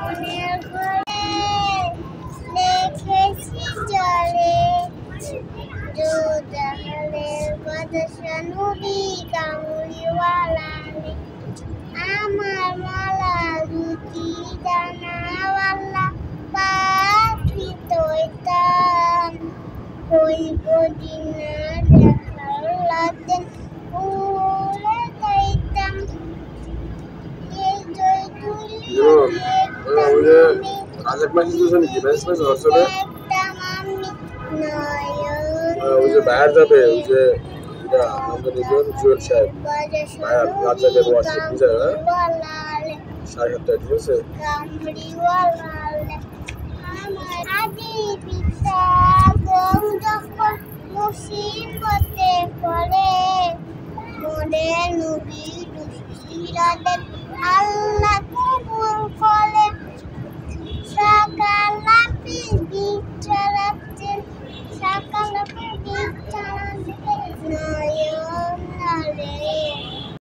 মনের ঘরে লেখেছি জলে দুধারের বাদশা নবী কামড়িওয়ালা আমার মালা দুটি ডানাওয়ালা পাখি তৈতাম ওই বদিনা দেখার লাতেন উড়ে যাইতাম এই জয় তুলি রাজাক মাঝি দুজন কি বেশ বেশ হচ্ছে ওই যে বাইরে যাবে ওই যে আমাদের নিজন জুয়েল সাহেব বাইরে রাজাকের ওয়াশে বুঝে না 7:30 ঠিক আছে মুসিবতে পড়ে মোদের নবী দুসিরাদের আল্লাহ কবুল করে